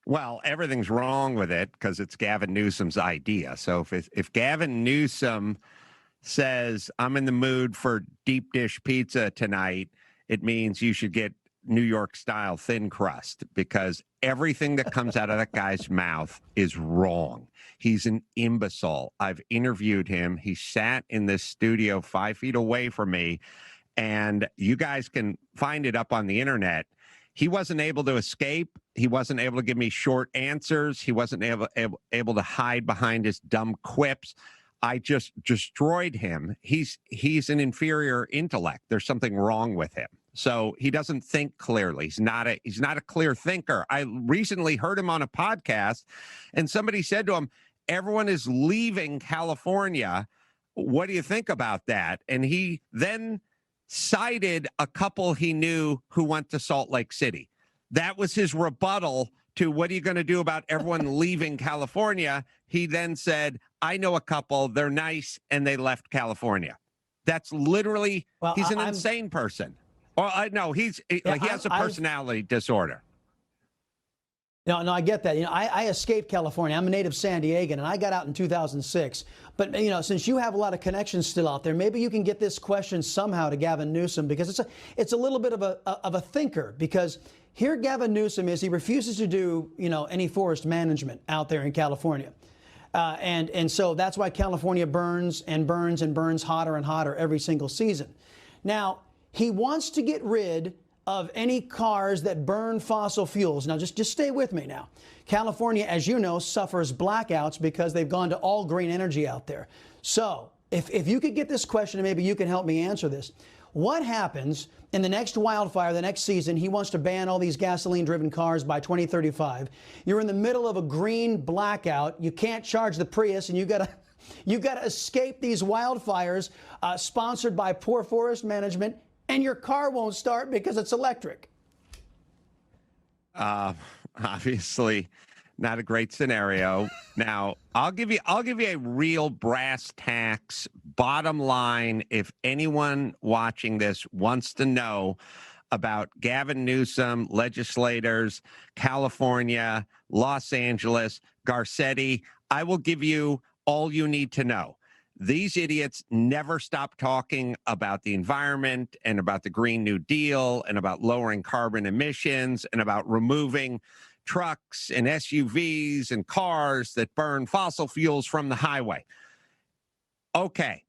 Well, everything's wrong with it because it's Gavin Newsom's idea. So if Gavin Newsom says, I'm in the mood for deep dish pizza tonight, it means you should get New York style thin crust because everything that comes out of that guy's mouth is wrong. He's an imbecile. I've interviewed him. He sat in this studio 5 feet away from me, and you guys can find it up on the internet. He wasn't able to escape. He wasn't able to give me short answers. He wasn't able to hide behind his dumb quips. I just destroyed him. He's an inferior intellect. There's something wrong with him. So he doesn't think clearly. He's not a clear thinker. I recently heard him on a podcast, and somebody said to him, "Everyone is leaving California. What do you think about that?" And he then cited a couple he knew who went to Salt Lake City. That was his rebuttal to what are you going to do about everyone leaving California? He then said, I know a couple, they're nice, and they left California. That's literally, he's an insane person. Well, no, he has a personality disorder. No, I get that. I escaped California. I'm a native San Diegan, and I got out in 2006. But, since you have a lot of connections still out there, maybe you can get this question somehow to Gavin Newsom, because it's a little bit of a thinker. Because here Gavin Newsom is, he refuses to do, any forest management out there in California. And so that's why California burns and burns and burns hotter and hotter every single season. Now, he wants to get rid of any cars that burn fossil fuels. Now, just stay with me now. California, as you know, suffers blackouts because they've gone to all green energy out there. So if you could get this question, and maybe you can help me answer this. What happens in the next wildfire, the next season? He wants to ban all these gasoline-driven cars by 2035. You're in the middle of a green blackout. You can't charge the Prius, and you got to escape these wildfires sponsored by poor forest management, and your car won't start because it's electric. Obviously, not a great scenario. Now, I'll give you a real brass tacks bottom line. If anyone watching this wants to know about Gavin Newsom, legislators, California, Los Angeles, Garcetti, I will give you all you need to know. These idiots never stop talking about the environment and about the Green New Deal and about lowering carbon emissions and about removing trucks and SUVs and cars that burn fossil fuels from the highway. Okay,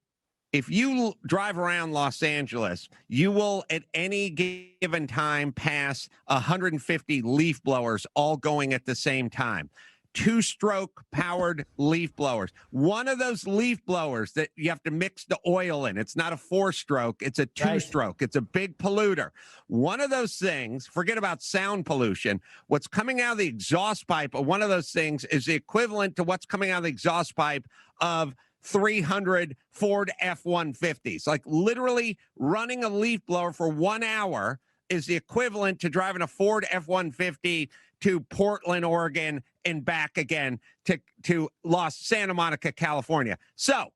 if you drive around Los Angeles, you will at any given time pass 150 leaf blowers all going at the same time. Two-stroke powered leaf blowers. One of those leaf blowers that you have to mix the oil in. It's not a four-stroke. It's a two-stroke. It's a big polluter. One of those things, forget about sound pollution, what's coming out of the exhaust pipe of one of those things is the equivalent to what's coming out of the exhaust pipe of 300 Ford F-150s. Like literally running a leaf blower for 1 hour is the equivalent to driving a Ford F-150 to Portland, Oregon, and back again to Santa Monica, California. So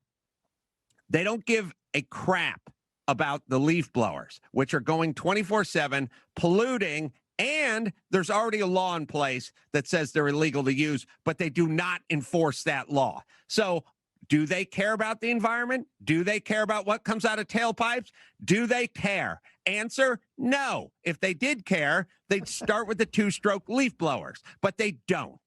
they don't give a crap about the leaf blowers, which are going 24/7, polluting, and there's already a law in place that says they're illegal to use, but they do not enforce that law. So do they care about the environment? Do they care about what comes out of tailpipes? Do they care? Answer, no. If they did care, they'd start with the two-stroke leaf blowers, but they don't.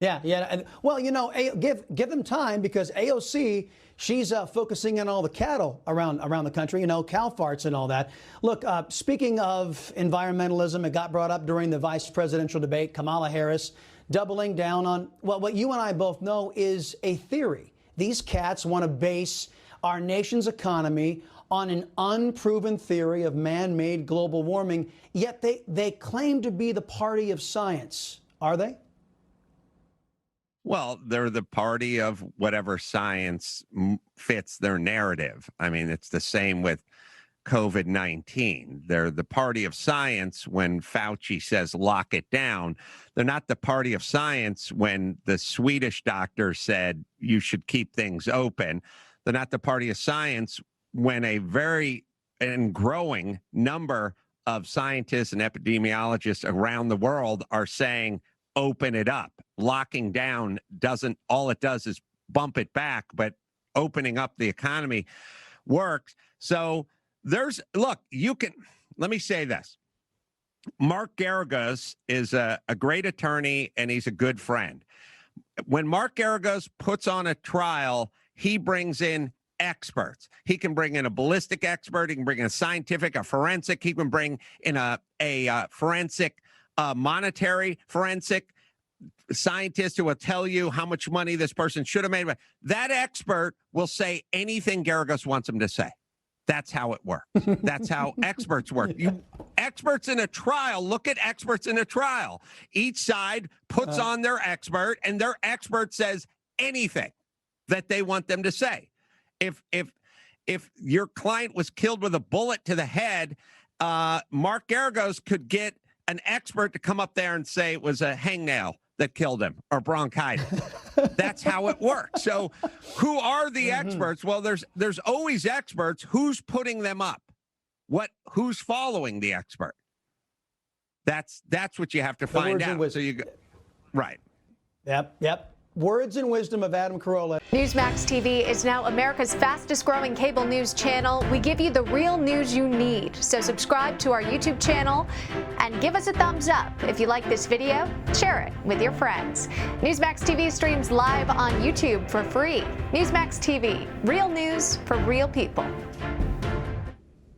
Yeah. Well, give them time, because AOC, she's focusing on all the cattle around the country, cow farts and all that. Look, speaking of environmentalism, it got brought up during the vice presidential debate. Kamala Harris doubling down on, well, what you and I both know is a theory. These cats want to base our nation's economy on an unproven theory of man-made global warming, yet they claim to be the party of science. Are they? Well, they're the party of whatever science fits their narrative. I mean, it's the same with COVID-19. They're the party of science when Fauci says lock it down. They're not the party of science when the Swedish doctor said you should keep things open. They're not the party of science when a very and growing number of scientists and epidemiologists around the world are saying, open it up. Locking down doesn't, all it does is bump it back, but opening up the economy works. So look, let me say this. Mark Garagos is a great attorney and he's a good friend. When Mark Garagos puts on a trial, he brings in experts. He can bring in a ballistic expert. He can bring in a scientific, a forensic. He can bring in a forensic, monetary forensic scientist who will tell you how much money this person should have made. That expert will say anything Garagos wants him to say. That's how it works. That's how experts work. Experts in a trial, look at experts in a trial. Each side puts on their expert, and their expert says anything that they want them to say. If your client was killed with a bullet to the head, Mark Garagos could get an expert to come up there and say it was a hangnail that killed him or bronchitis. That's how it works. So who are the experts? Well, there's always experts. Who's putting them up? Who's following the expert? That's what you have to find out. So right. Yep. Words and wisdom of Adam Carolla. Newsmax TV is now America's fastest growing cable news channel. We give you the real news you need. So subscribe to our YouTube channel and give us a thumbs up. If you like this video, share it with your friends. Newsmax TV streams live on YouTube for free. Newsmax TV, real news for real people.